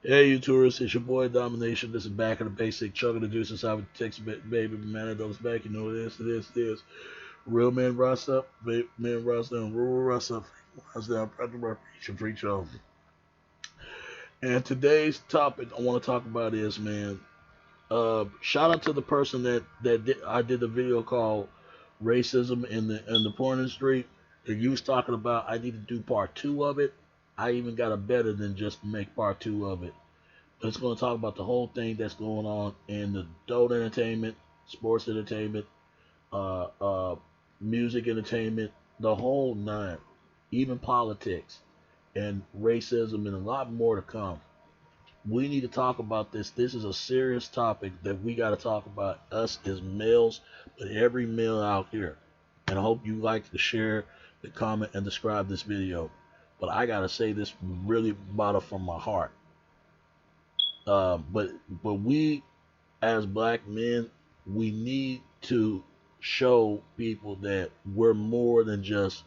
Hey, you tourists, it's your boy Domination. This is back in the basic, chugging the juice inside with the Texas baby. Man, those back, you know what it is. Real men rise up, men rise down, rural rise up, rise down, preach on. And today's topic I want to talk about is, man, shout out to the person I did the video called Racism in the Porn Industry. And you was talking about I need to do part two of it. I even got a better than just make part two of it. It's going to talk about the whole thing that's going on in the adult entertainment, sports entertainment, uh, uh, music entertainment, the whole nine, even politics and racism, and a lot more to come. We need to talk about this. This is a serious topic that we got to talk about, us as males, but every male out here. And I hope you like to share, the comment, and describe this video. But I got to say this really bottom from my heart. But we as black men, we need to show people that we're more than just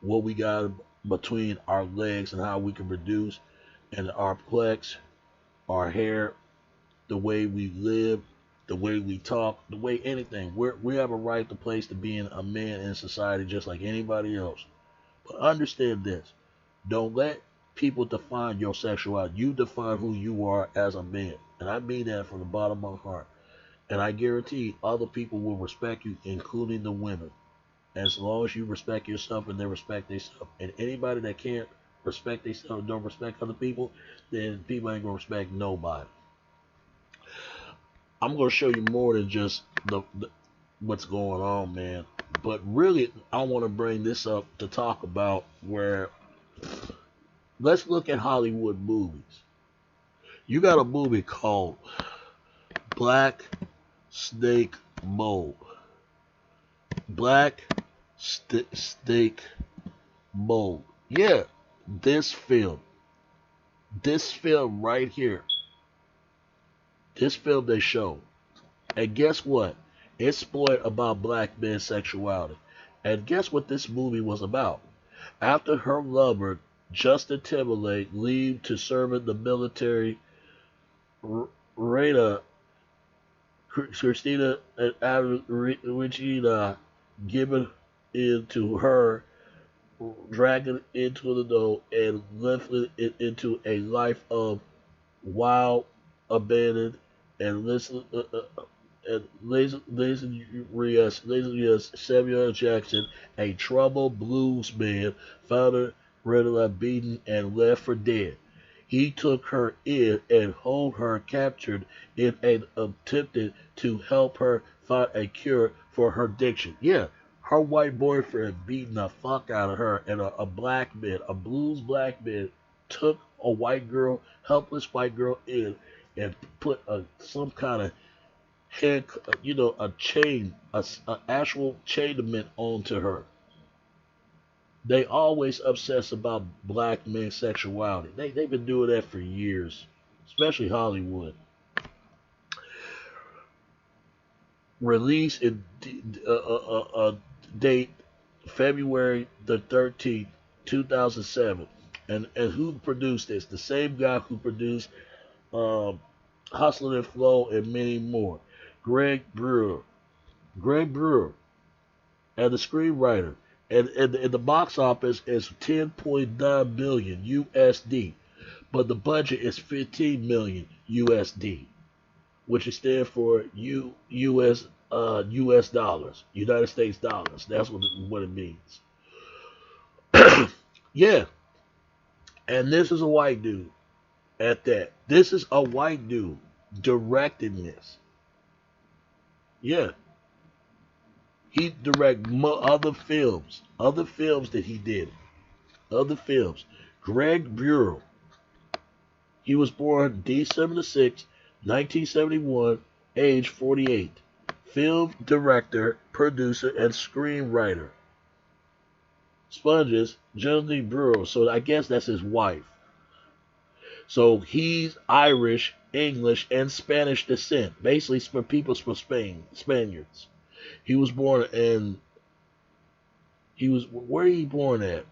what we got between our legs and how we can produce, and our plex, our hair, the way we live, the way we talk, the way anything. We have a right to place to being a man in society just like anybody else. But understand this. Don't let people define your sexuality. You define who you are as a man. And I mean that from the bottom of my heart. And I guarantee other people will respect you, including the women. As long as you respect yourself and they respect themselves. And anybody that can't respect themselves and don't respect other people, then people ain't gonna respect nobody. I'm gonna show you more than just the what's going on, man. But really, I want to bring this up to talk about where let's look at Hollywood movies. You got a movie called Black Snake Mold. Black Snake Mold. Yeah, this film. This film right here. This film they show. And guess what? It's spoiled about black men's sexuality. And guess what this movie was about? After her lover, Justin Timberlake, leave to serve in the military, Rita, Christina, and Regina, given into her, dragging into the door, and lifting it into a life of wild, abandoned, and listen, and Lazy Samuel Jackson, a troubled blues man, found her regularly beaten and left for dead. He took her in and hold her captured in an attempted to help her find a cure for her addiction. Yeah, her white boyfriend beating the fuck out of her, and a black man, a blues black man, took a white girl, helpless white girl, in and put some kind of hand, a chain, a actual chainment onto her. They always obsess about black men's sexuality. They've been doing that for years, especially Hollywood. Release in date February the 13th, 2007. And who produced this? The same guy who produced um, Hustler and Flow and many more. Greg Brewer. Greg Brewer, and the screenwriter. And the box office is 10.9 million USD, but the budget is 15 million USD, which is stand for US dollars, United States dollars. That's what it means. Yeah, and this is a white dude at that. This is a white dude directing this. Yeah, he direct other films that he did, other films. Greg Buell. He was born December 6, 1971, age 48. Film director, producer, and screenwriter. Sponges, Genevieve Brewer. So I guess that's his wife. So he's Irish, English, and Spanish descent. Basically, for people from Spain, Spaniards. He was born in. He was where he born at.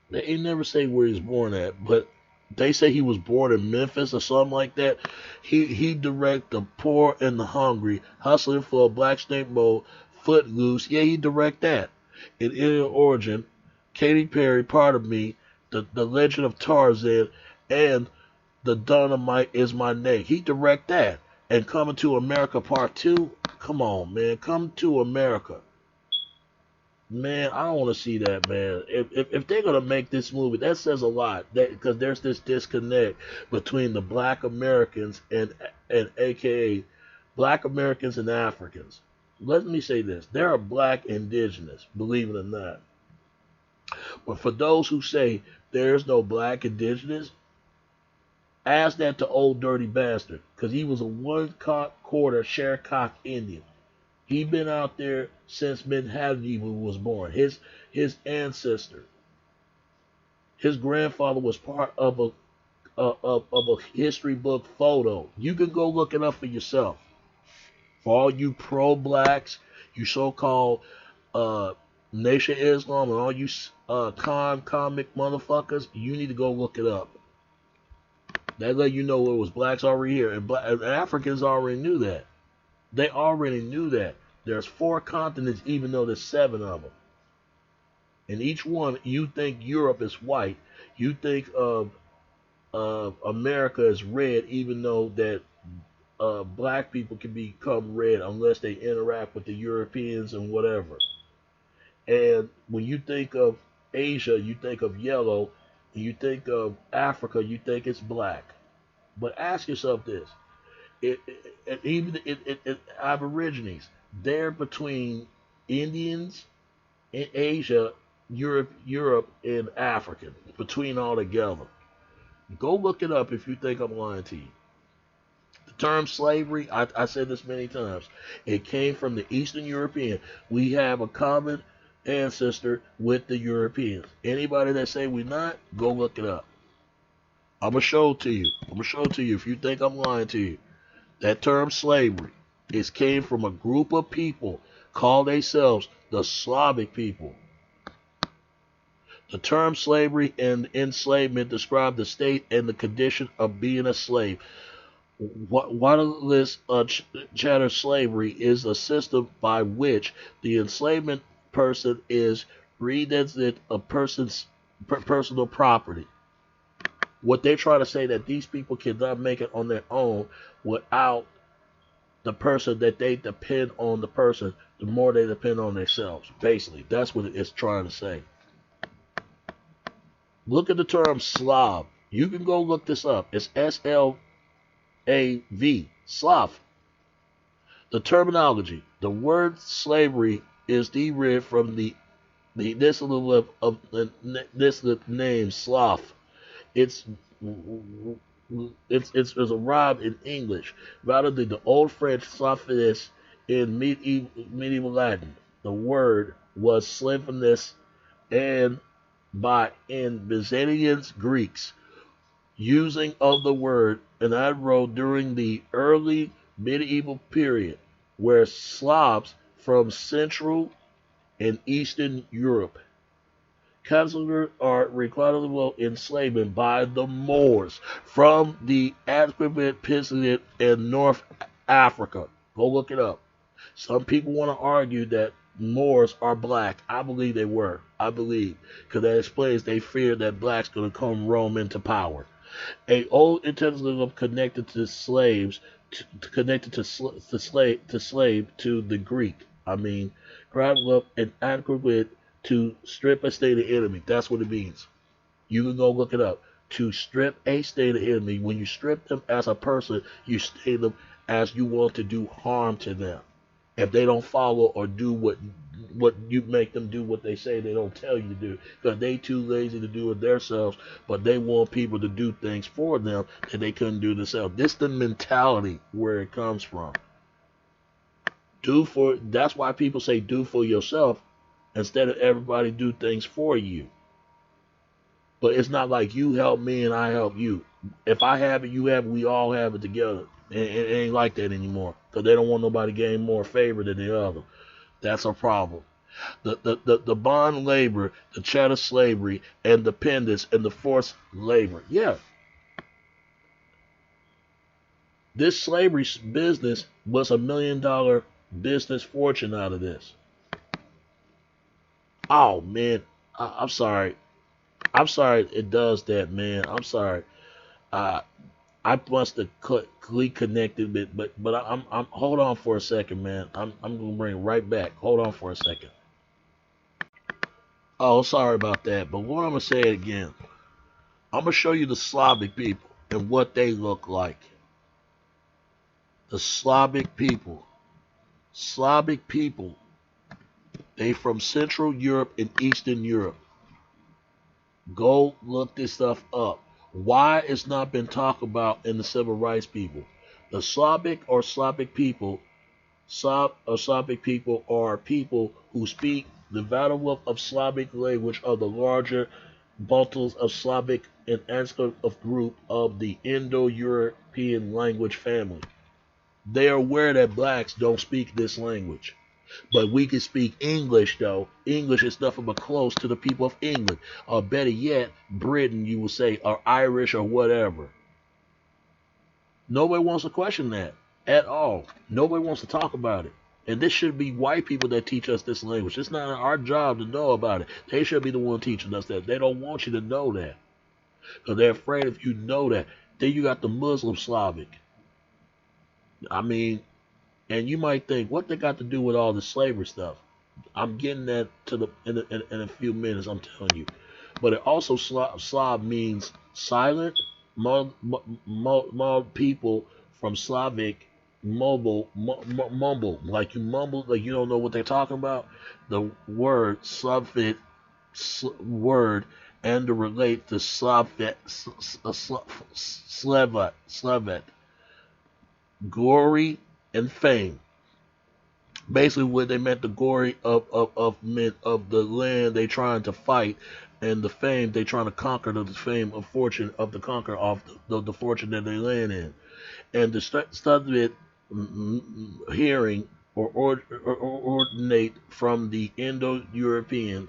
They never say where he's born at, but They say he was born in Memphis or something like that. He direct The Poor and the Hungry, Hustling for a Black Snake Mold, Footloose. Yeah, he direct that. In Alien Origin, Katy Perry, Part of Me, the Legend of Tarzan, and The Dynamite Is My Name. He direct that. And Coming to America Part 2. Come on, man. Come to America. Man, I don't want to see that, man. If they're gonna make this movie, that says a lot. Because there's this disconnect between the Black Americans and AKA Black Americans and Africans. Let me say this: there are Black indigenous, believe it or not. But for those who say there's no Black indigenous, ask that to Old Dirty Bastard, because he was a one-quarter Shercock Indian. He been out there since Manhattan even was born. His ancestor, his grandfather was part of a history book photo. You can go look it up for yourself. For all you pro-blacks, you so-called Nation Islam, and all you comic motherfuckers, you need to go look it up. That let you know it was blacks already here, and Africans already knew that. They already knew that. There's 4 continents, even though there's 7 of them. And each one, you think Europe is white. You think of America as red, even though that black people can become red unless they interact with the Europeans and whatever. And when you think of Asia, you think of yellow. And you think of Africa, you think it's black. But ask yourself this. Even Aborigines, they're between Indians in Asia, Europe, and African, between all together. Go look it up if you think I'm lying to you. The term slavery, I said this many times, it came from the Eastern European. We have a common ancestor with the Europeans. Anybody that say we're not, go look it up. I'm going to show it to you. I'm going to show it to you if you think I'm lying to you. That term slavery, it came from a group of people called themselves the Slavic people. The term slavery and enslavement describe the state and the condition of being a slave. Wireless chattel slavery is a system by which the enslavement person is redesignated a person's personal property. What they're trying to say that these people cannot make it on their own without the person, that they depend on the person, the more they depend on themselves. Basically, that's what it's trying to say. Look at the term Slav. You can go look this up. It's SLAV, Slav. The terminology. The word slavery is derived from the dissonant of the name Slav. It's arrived in English rather than the Old French Slaviness in medieval Latin. The word was slaviness, and in Byzantine Greeks using of the word, and I wrote during the early medieval period, where Slavs from Central and Eastern Europe considered or recordable enslavement by the Moors from the Aquitanian Peninsula and North Africa. Go look it up. Some people want to argue that Moors are black. I believe they were. I believe. Because that explains they feared that blacks going to come Rome into power. A old intelligence connected to slaves, slave to the Greek. Gradual up and adequate to strip a state of enemy. That's what it means. You can go look it up. To strip a state of enemy. When you strip them as a person, you state them as you want to do harm to them. If they don't follow or do what you make them do, what they say they don't tell you to do, because they too lazy to do it themselves, but they want people to do things for them that they couldn't do themselves. This is the mentality where it comes from. That's why people say do for yourself instead of everybody do things for you. But it's not like you help me and I help you. If I have it, you have it, we all have it together. It ain't like that anymore, because they don't want nobody getting more favor than the other. That's a problem. The bond labor, the chattel slavery, and dependence, and the forced labor. Yeah, This slavery business was $1 million business fortune out of this. Oh man, I'm sorry. I'm sorry it does that, man. I'm sorry. Uh, I must have reconnected it, but I'm hold on for a second, man. I'm gonna bring it right back. Hold on for a second. Oh, sorry about that. But what I'm gonna say it again. I'm gonna show you the Slavic people and what they look like. The Slavic people. Slavic people. They from Central Europe and Eastern Europe. Go look this stuff up. Why it's not been talked about in the civil rights people? The Slavic people, Slavic people are people who speak the variable of Slavic language of the larger multiples of Slavic and ancestral of group of the Indo-European language family. They are aware that blacks don't speak this language. But we can speak English, though. English is nothing but close to the people of England. Or better yet, Britain, you will say, or Irish or whatever. Nobody wants to question that at all. Nobody wants to talk about it. And this should be white people that teach us this language. It's not our job to know about it. They should be the one teaching us that. They don't want you to know that. Because they're afraid if you know that. Then you got the Muslim Slavic. I mean, and you might think, what they got to do with all the slavery stuff? I'm getting that to the in a few minutes. I'm telling you, but it also Slav means silent, people from Slavic mumble, like you mumble, like you don't know what they're talking about. The word Slavic word and to relate to Slavet, glory and fame. Basically, what they meant the glory of the land they trying to fight, and the fame they trying to conquer, the fame of fortune of the conquer of the fortune that they land in, and the study it hearing or ordinate from the Indo-European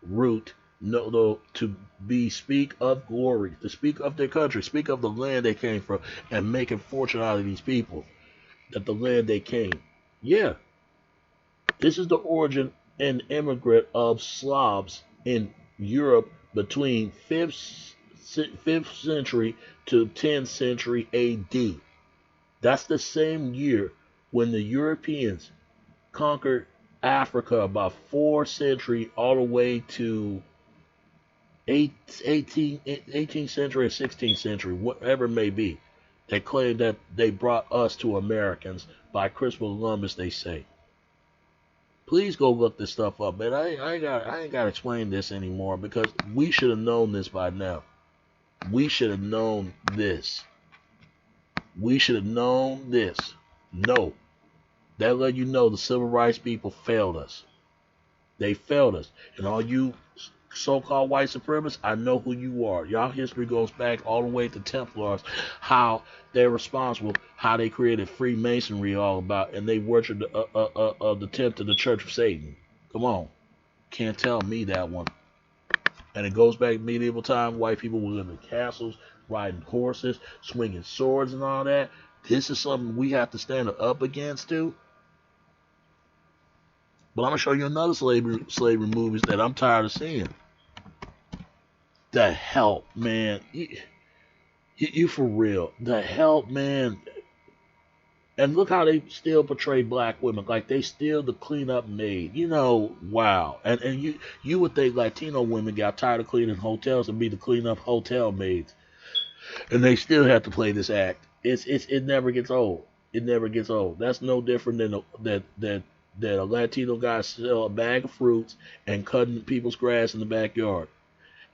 root. No, to be speak of glory, to speak of their country, speak of the land they came from, and making fortune out of these people, that the land they came. Yeah, this is the origin and immigrant of Slavs in Europe between 5th century to 10th century AD. That's the same year when the Europeans conquered Africa, about 4th century all the way to 18th century or 16th century, whatever it may be. They claim that they brought us to Americans by Christopher Columbus, they say. Please go look this stuff up, man. I ain't got to explain this anymore because we should have known this by now. We should have known this. We should have known this. No. That let you know the civil rights people failed us. They failed us. And all you so-called white supremacists, I know who you are. Y'all history goes back all the way to Templars, how they're responsible, how they created Freemasonry all about, and they worshiped the tenth of the Church of Satan. Come on. Can't tell me that one. And it goes back to medieval time. White people were living in castles, riding horses, swinging swords and all that. This is something we have to stand up against too. But I'm going to show you another slavery movies that I'm tired of seeing. The Help, man. You for real. The Help, man. And look how they still portray black women. Like they still the cleanup maid. You know, wow. And you would think Latino women got tired of cleaning hotels and be the cleanup hotel maids. And they still have to play this act. It never gets old. It never gets old. That's no different than that a Latino guy sell a bag of fruits and cutting people's grass in the backyard.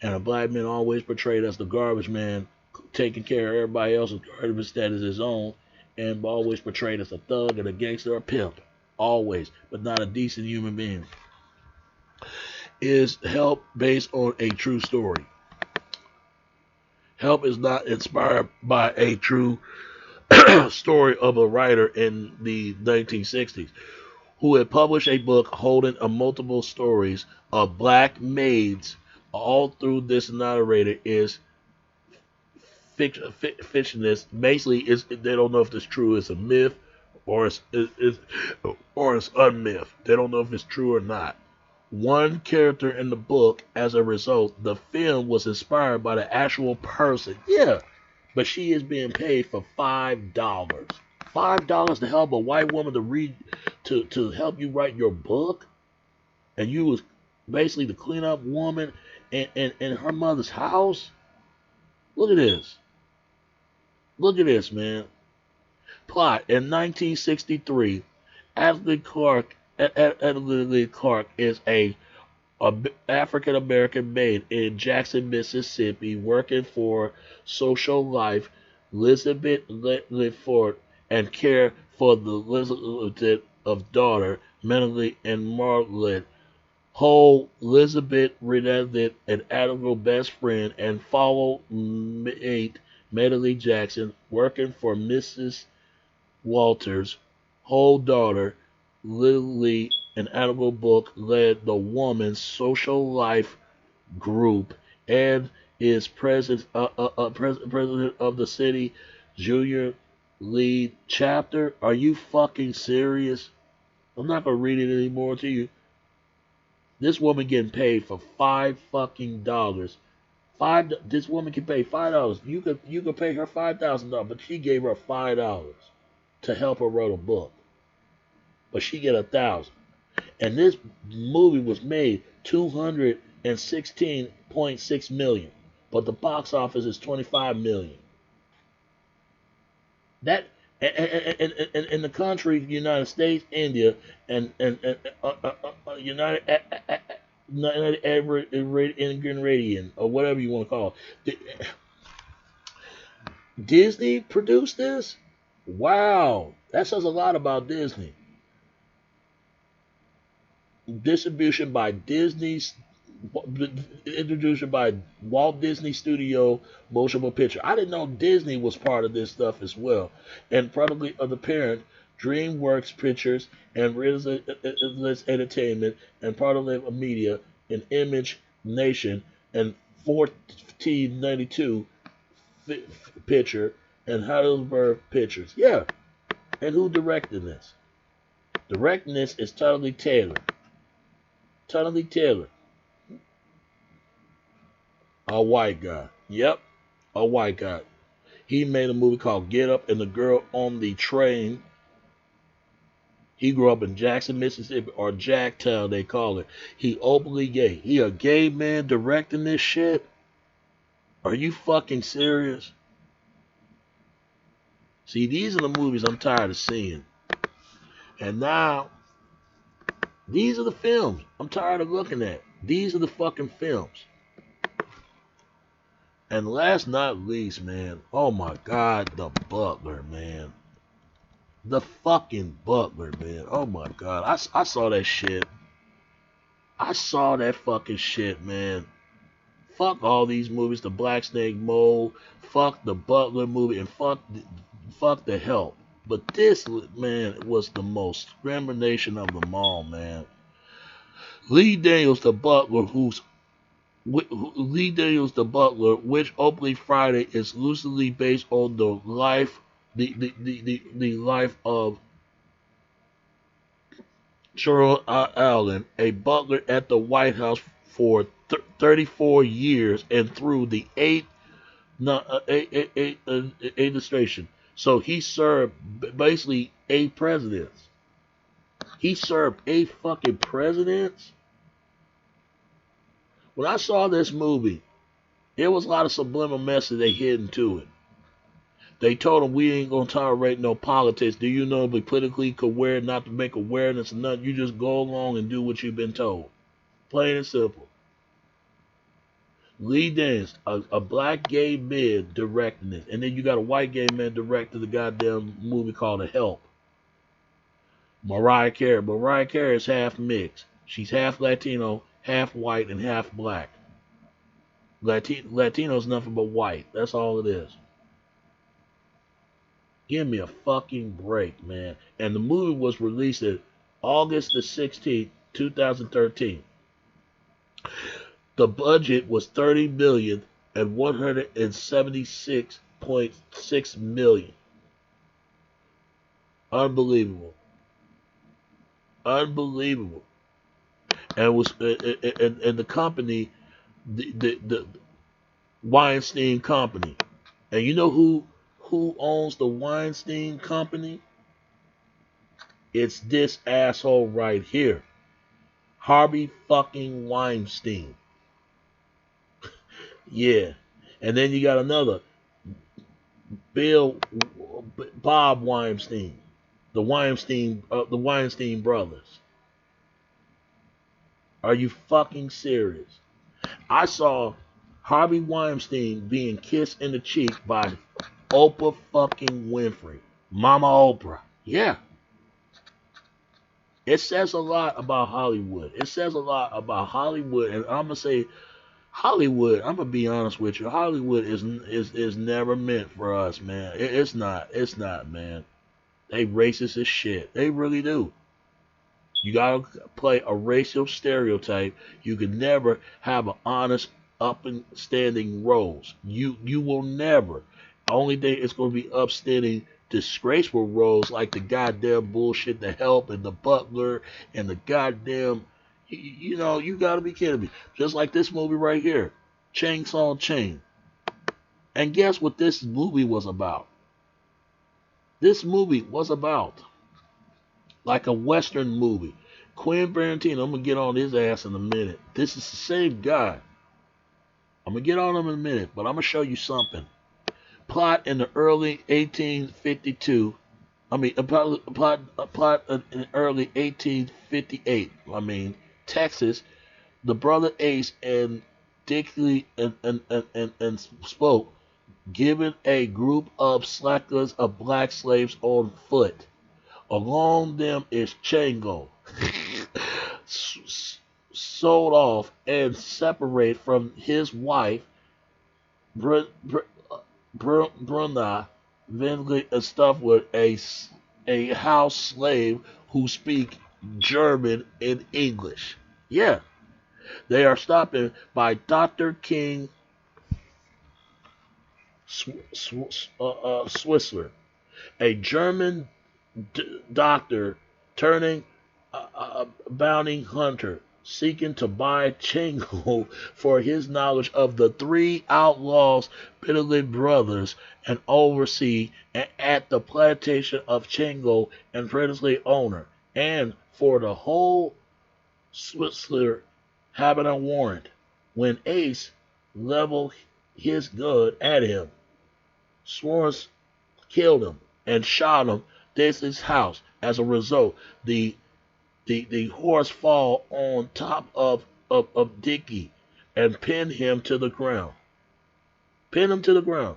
And a black man always portrayed as the garbage man, taking care of everybody else's garbage that is his own, and always portrayed as a thug and a gangster or a pimp. Always, but not a decent human being. Is Help based on a true story? Help is not inspired by a true story of a writer in the 1960s who had published a book holding a multiple stories of black maids all through this narrator is fictionists. Basically, they don't know if it's true. It's a myth, or it's unmyth. They don't know if it's true or not. One character in the book, as a result, the film was inspired by the actual person. Yeah, but she is being paid for $5. $5 to help a white woman to read, to help you write your book, and you was basically the cleanup woman in her mother's house. Look at this. Look at this, man. Plot in 1963. Adelaide Clark is a African American maid in Jackson, Mississippi, working for social life. Elizabeth Lidford and care for the Elizabeth of daughter, Melanie and Margaret. Whole Elizabeth relented an admirable best friend and follow mate Melanie Jackson, working for Mrs. Walters. Whole daughter, Lily, an admirable book, led the woman's social life group and is president of the city junior lead chapter. Are you fucking serious? I'm not gonna read it anymore to you. This woman getting paid for $5 fucking. This woman can pay $5. You could pay her $5,000, but she gave her $5 to help her write a book. But she get 1,000. And this movie was made $216.6 million, but the box office is $25 million. That in the country, United States, India, and United Arab or whatever you want to call it. Disney produced this? Wow, that says a lot about Disney. Distribution by Disney's, introduced by Walt Disney Studio Motion Picture. I didn't know Disney was part of this stuff as well, and probably of the parent DreamWorks Pictures and Riddler's Entertainment and part of the media and Image Nation and 1492 Picture and Heidelberg Pictures. Yeah, and who directed this? Directing this is Totally Taylor. Totally Taylor. A white guy. Yep, a white guy. He made a movie called Get Up and the Girl on the Train. He grew up in Jackson, Mississippi, or Jacktown, they call it. He openly gay. He a gay man directing this shit? Are you fucking serious? See, these are the movies I'm tired of seeing. And now, these are the films I'm tired of looking at. These are the fucking films. And last not least, man, oh my God, The Butler, man. The fucking Butler, man. Oh my God, I saw that shit. I saw that fucking shit, man. Fuck all these movies, The Black Snake Mold, fuck the Butler movie, and fuck the Help. But this, man, was the most discrimination of them all, man. Lee Daniels, the Butler, which opening Friday is loosely based on the life of Charles Allen, a butler at the White House for 34 years and through the eight administration. So he served basically 8 presidents. He served 8 fucking presidents. When I saw this movie, there was a lot of subliminal message they hid into it. They told him, we ain't gonna tolerate no politics. Do you know, be politically aware, not to make awareness or nothing. You just go along and do what you've been told. Plain and simple. Lee Daniels, a black gay man directing this. And then you got a white gay man directing the goddamn movie called The Help. Mariah Carey. Mariah Carey is half mixed. She's half Latino, half white, and half black. Latino is nothing but white. That's all it is. Give me a fucking break, man. And the movie was released in August the 16th, 2013. The budget was $30 million and $176 1.6 million. Unbelievable. Unbelievable. And was and the company, the Weinstein Company. And you know who owns the Weinstein Company? It's this asshole right here. Harvey fucking Weinstein. Yeah. And then you got another Bill Bob Weinstein. The Weinstein brothers. Are you fucking serious? I saw Harvey Weinstein being kissed in the cheek by Oprah fucking Winfrey. Mama Oprah. Yeah. It says a lot about Hollywood. It says a lot about Hollywood, and I'm gonna say Hollywood. I'm gonna be honest with you. Hollywood is never meant for us, man. It's not. It's not, man. They racist as shit. They really do. You gotta play a racial stereotype. You can never have an honest, up and standing roles. You will never. Only thing it's gonna be upstanding, disgraceful roles like the goddamn bullshit, the help and the butler and the goddamn. You know, you gotta be kidding me. Just like this movie right here, Chainsaw Chain. And guess what this movie was about? This movie was about like a Western movie. Quentin Tarantino, I'm gonna get on his ass in a minute. This is the same guy. I'm gonna get on him in a minute, but I'm gonna show you something. Plot in the early 1852. Plot in early 1858. Texas. The brother Ace and Dickley and Spoke given a group of slackers of black slaves on foot. Along them is Chango, sold off and separate from his wife, Bruna, eventually stuff with a house slave who speak German and English. Yeah, they are stopped by Dr. King Swissler, a German doctor turning bounty hunter seeking to buy Chingo for his knowledge of the three outlaws, Bitterly brothers, and oversee at the plantation of Chingo and previously owner, and for the whole Switzerland having a warrant. When Ace leveled his gun at him, Swartz killed him and shot him Daisley's house. As a result, the horse fall on top of Dickey and pin him to the ground. Pin him to the ground.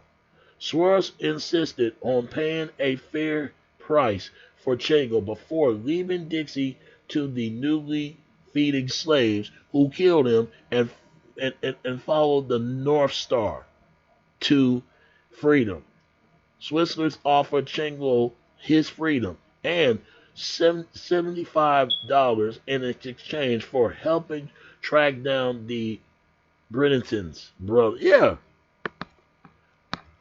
Swartz insisted on paying a fair price for Chango before leaving Dixie to the newly feeding slaves who killed him and followed the North Star to freedom. Switzerland offered Chango his freedom and $75 in exchange for helping track down the Brennan's brother. Yeah.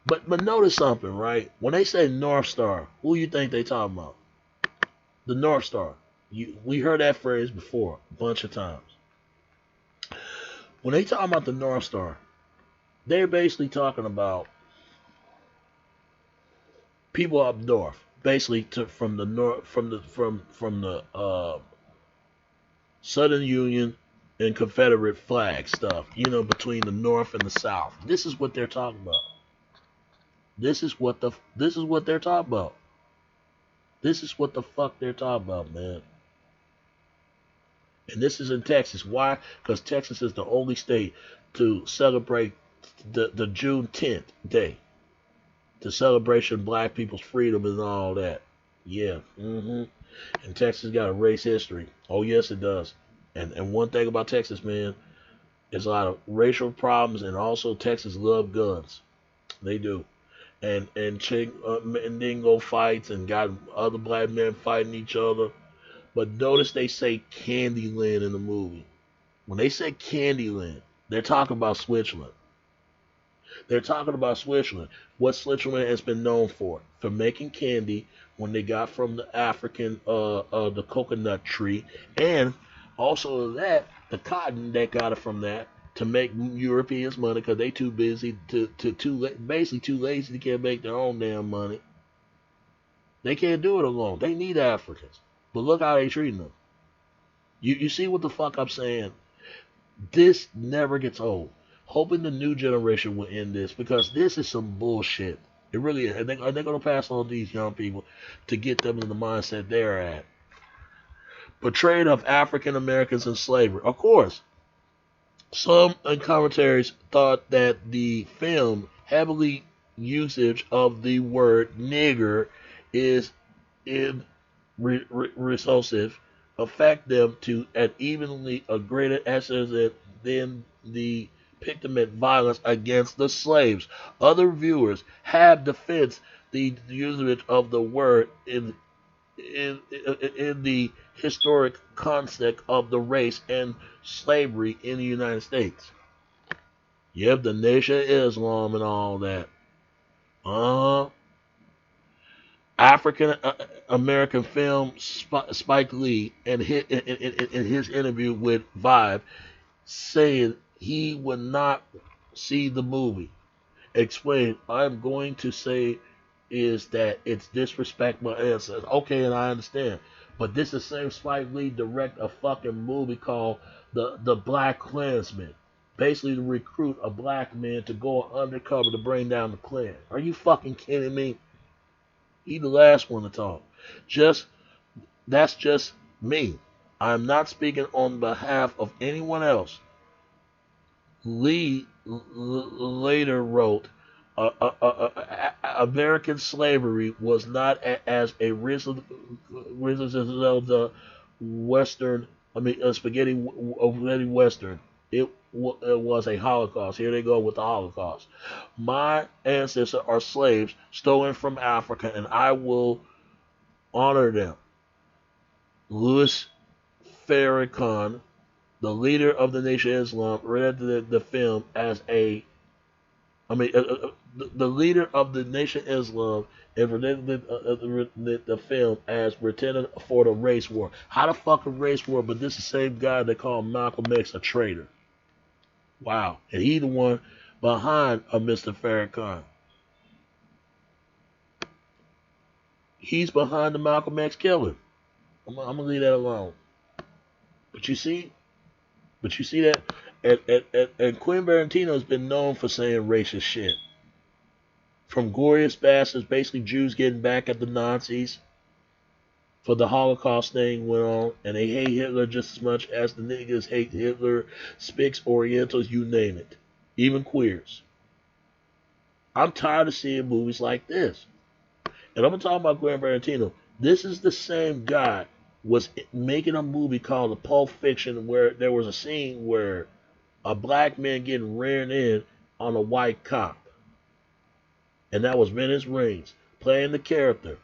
But notice something, right? When they say North Star, who you think they talking about? The North Star. We heard that phrase before a bunch of times. When they talk about the North Star, they're basically talking about people up north, basically from the north, from the Southern Union and Confederate flag stuff. You know, between the North and the South. This is what they're talking about. This is what they're talking about. This is what the fuck they're talking about, man. And this is in Texas. Why? Because Texas is the only state to celebrate the June 10th day. The celebration of black people's freedom and all that. Yeah. And Texas got a race history. Oh, yes, it does. And one thing about Texas, man, there's a lot of racial problems, and also Texas love guns. They do. And Dingo fights and got other black men fighting each other. But notice they say Candyland in the movie. When they say Candyland, they're talking about Switzerland. They're talking about Switzerland. What Switzerland has been known for making candy when they got from the African, the coconut tree, and also that the cotton they got it from that to make Europeans money because they too busy basically too lazy to can't make their own damn money. They can't do it alone. They need Africans, but look how they treating them. You see what the fuck I'm saying? This never gets old. Hoping the new generation will end this because this is some bullshit. It really is. And they're going to pass on these young people to get them in the mindset they're at. Portrayal of African Americans in slavery. Of course, some commentaries thought that the film heavily usage of the word nigger is in repulsive affect them to an evenly a greater extent than the pigment violence against the slaves. Other viewers have defended the usage of the word in the historic context of the race and slavery in the United States. Yep, the Nation of Islam and all that. African American film Spike Lee and in his interview with Vibe saying he would not see the movie. Explain, I'm going to say is that it's disrespect my ancestors. Okay, and I understand. But this is the same Spike Lee direct a fucking movie called The Black Klansman. Basically to recruit a black man to go undercover to bring down the Klan. Are you fucking kidding me? He the last one to talk. That's just me. I'm not speaking on behalf of anyone else. Lee later wrote, American slavery was not as a result of the Western, spaghetti Western. It was a Holocaust. Here they go with the Holocaust. My ancestors are slaves stolen from Africa, and I will honor them. Louis Farrakhan, the leader of the Nation of Islam, read the film as the leader of the Nation of Islam and the film as pretending for the race war. How the fuck a race war? But this is the same guy they call Malcolm X a traitor. Wow, and he the one behind Mr. Farrakhan. He's behind the Malcolm X killing. I'm gonna leave that alone. But you see that, and Quentin Tarantino has been known for saying racist shit. From Glorious Bastards, basically Jews getting back at the Nazis for the Holocaust thing went on, and they hate Hitler just as much as the niggas hate Hitler, Spics, Orientals, you name it, even queers. I'm tired of seeing movies like this, and I'm gonna talk about Quentin Tarantino. This is the same guy was making a movie called The Pulp Fiction where there was a scene where a black man getting reared in on a white cop. And that was Venice Rings playing the character.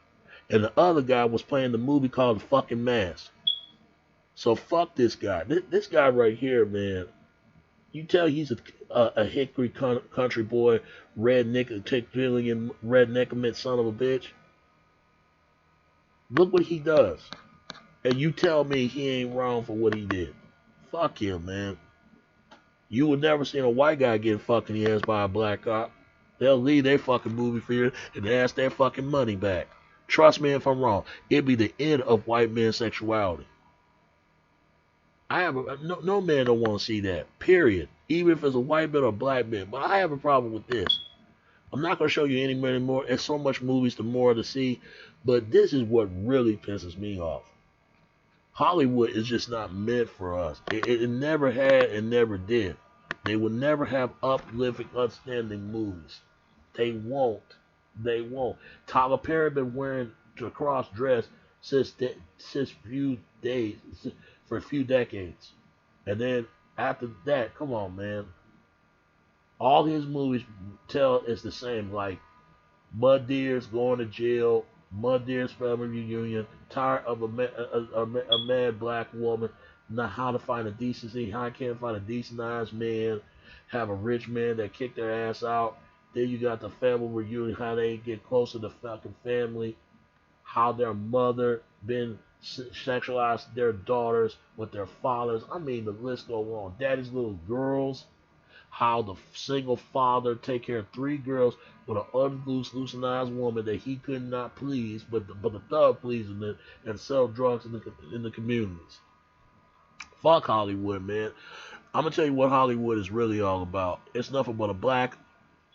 And the other guy was playing the movie called The Fucking Mask. So fuck this guy. This guy right here, man. You tell he's a hickory country boy, redneck, redneck son of a bitch. Look what he does. And you tell me he ain't wrong for what he did. Fuck him, man. You would never see a white guy getting fucking his ass by a black cop. They'll leave their fucking movie theater and ask their fucking money back. Trust me if I'm wrong. It'd be the end of white men's sexuality. No man don't want to see that. Period. Even if it's a white man or a black man. But I have a problem with this. I'm not going to show you any more. There's so much movies the more to see. But this is what really pisses me off. Hollywood is just not meant for us. It never had and never did. They will never have uplifting, outstanding movies. They won't. Tyler Perry been wearing a cross dress since few days, for a few decades. And then after that, come on, man. All his movies tell is the same, like Mud Deer's going to jail, Mud Deer's family reunion, tired of a mad black woman, not how to find a decency, how I can't find a decentized man, have a rich man that kicked their ass out. Then you got the family reunion, how they get close to the fucking family, how their mother been sexualized their daughters with their fathers. I mean, the list go on. Daddy's little girls, how the single father take care of three girls with an unloosenized woman that he could not please, but the thug pleasing it, and sell drugs in the communities. Fuck Hollywood, man. I'm gonna tell you what Hollywood is really all about. It's nothing but a black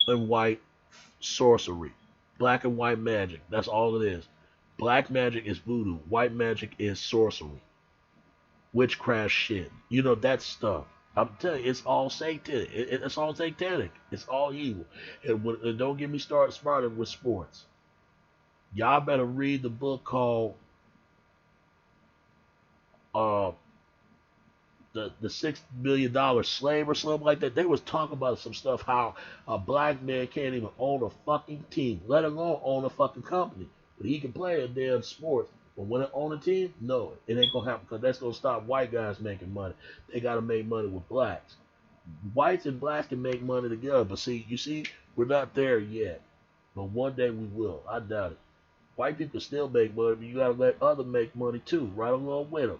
and white sorcery, black and white magic. That's all it is. Black magic is voodoo. White magic is sorcery, witchcraft shit. You know that stuff. I'm telling you, it's all satanic. It's all satanic. It's all evil. And don't get me started with sports. Y'all better read the book called uh, the $6 million slave or something like that. They was talking about some stuff how a black man can't even own a fucking team, let alone own a fucking company. But he can play a damn sport. But when it own a team, no, it ain't gonna happen because that's gonna stop white guys making money. They gotta make money with blacks. Whites and blacks can make money together, but see, we're not there yet. But one day we will. I doubt it. White people still make money, but you gotta let others make money too, right along with them.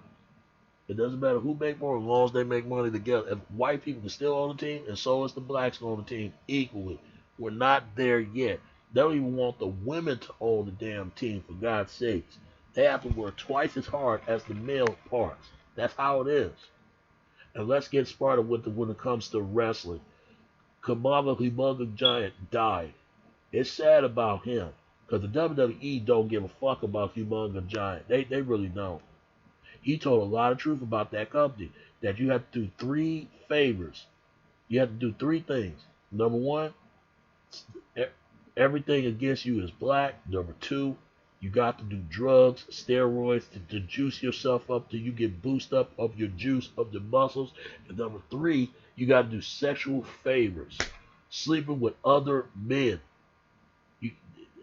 It doesn't matter who make more as long as they make money together. If white people can still own the team, and so is the blacks on the team equally. We're not there yet. They don't even want the women to own the damn team, for God's sakes. They have to work twice as hard as the male parts. That's how it is. And let's get started with when it comes to wrestling. Kamala Humongous Giant died. It's sad about him. Because the WWE don't give a fuck about Humongous Giant. They really don't. He told a lot of truth about that company. That you have to do three favors. You have to do three things. Number one, everything against you is black. Number two, you got to do drugs, steroids to juice yourself up till you get boost up of your juice, of your muscles. And number three, you got to do sexual favors. Sleeping with other men.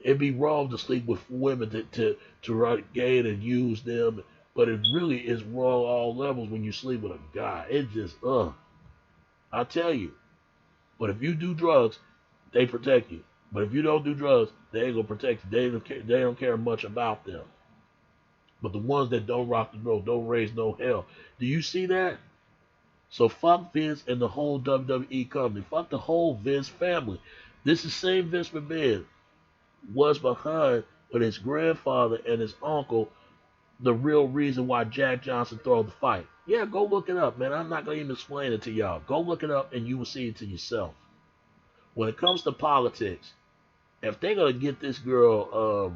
It'd be wrong to sleep with women to try to gain and use them. But it really is wrong all levels when you sleep with a guy. It just, I tell you. But if you do drugs, they protect you. But if you don't do drugs, they ain't gonna protect you. They don't care much about them. But the ones that don't rock the road, don't raise no hell. Do you see that? So fuck Vince and the whole WWE company. Fuck the whole Vince family. This is the same Vince McMahon was behind with his grandfather and his uncle, the real reason why Jack Johnson threw the fight. Yeah, go look it up, man. I'm not going to even explain it to y'all. Go look it up and you will see it to yourself. When it comes to politics, if they're going to get this girl,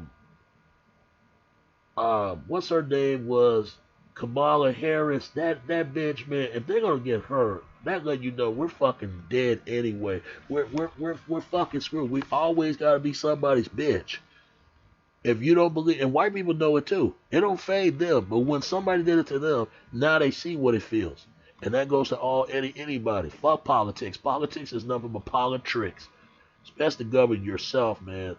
what's her name was Kamala Harris, that bitch, man, if they're going to get her, that let you know we're fucking dead anyway. We're fucking screwed. We always got to be somebody's bitch. If you don't believe, and white people know it too, it don't fade them. But when somebody did it to them, now they see what it feels, and that goes to anybody. Fuck politics. Politics is nothing but politics. It's best to govern yourself, man.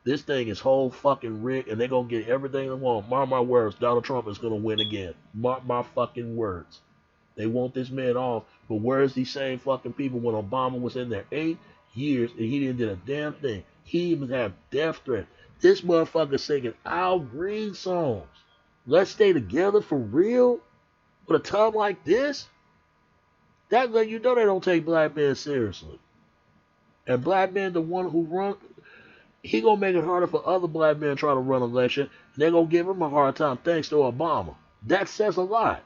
This thing is whole fucking rigged, and they're gonna get everything they want. Mark my words, Donald Trump is gonna win again. Mark my fucking words. They want this man off, but where's these same fucking people when Obama was in there 8 years and he didn't do a damn thing? He even had death threats. This motherfucker singing Al Green songs. Let's stay together for real? With a time like this? That let you know they don't take black men seriously. And black men, the one who run, he gonna make it harder for other black men trying to run an election. And they're gonna give him a hard time thanks to Obama. That says a lot.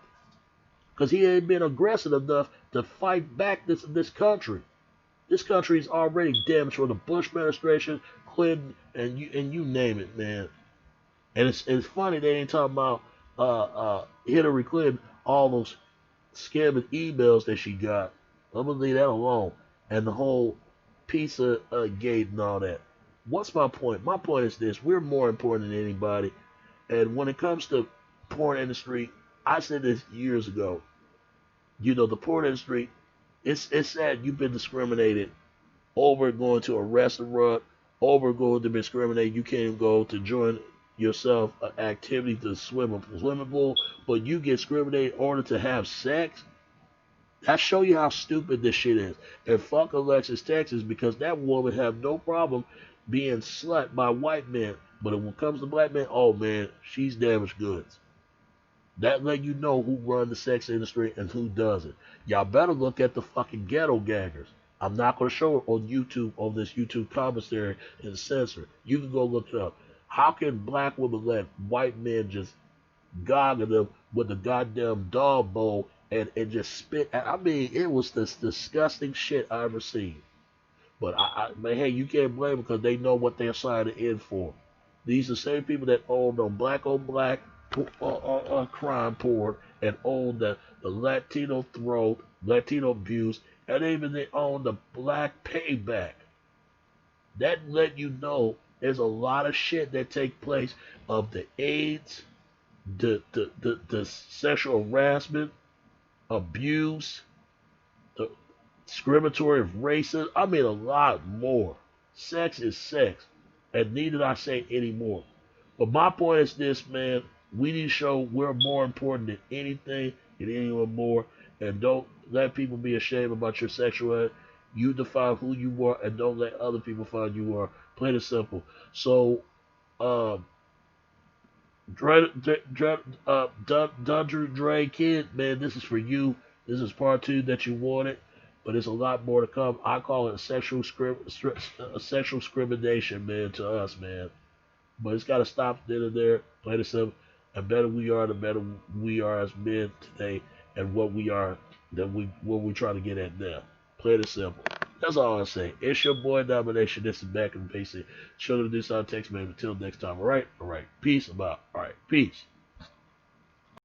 Because he ain't been aggressive enough to fight back this country. This country is already damaged from the Bush administration, Clinton, and you name it, man. And it's funny they ain't talking about Hillary Clinton, all those scamming emails that she got. I'm gonna leave that alone. And the whole pizza gate and all that. What's my point? My point is this: we're more important than anybody. And when it comes to porn industry, I said this years ago. You know, the porn industry, it's sad you've been discriminated over going to a restaurant, over going to be discriminated. You can't even go to join yourself an activity to swim a swimming pool, but you get discriminated in order to have sex. That show you how stupid this shit is. And fuck Alexis Texas because that woman have no problem being slut by white men. But when it comes to black men, oh man, she's damaged goods. That let you know who run the sex industry and who doesn't. Y'all better look at the fucking ghetto gaggers. I'm not going to show it on YouTube, on this YouTube commissary and censor. You can go look it up. How can black women let white men just goggle them with the goddamn dog bowl and just spit? I mean, it was this disgusting shit I ever seen. But man, hey, you can't blame them because they know what they're signing in for. These are the same people that own the black on black crime porn and own the Latino throat, Latino abuse, and even they own the black payback. That let you know there's a lot of shit that take place of the AIDS, the sexual harassment, abuse, the discriminatory of racism. I mean a lot more. Sex is sex, and need I say anymore. But my point is this, man. We need to show we're more important than anything and anyone more. And don't let people be ashamed about your sexuality. You define who you are and don't let other people find you are. Plain and simple. So, Dundrew Dre Kid, man, this is for you. This is part 2 that you wanted. But there's a lot more to come. I call it sexual discrimination, man, to us, man. But it's got to stop at the end of there. Plain and simple. The better we are, the better we are as men today, and what we are, what we're trying to get at now. Plain and simple. That's all I say. It's your boy Domination. This is Back in the Basic. Show them this on text, man. Until next time. All right. Peace. I'm out. All right. Peace.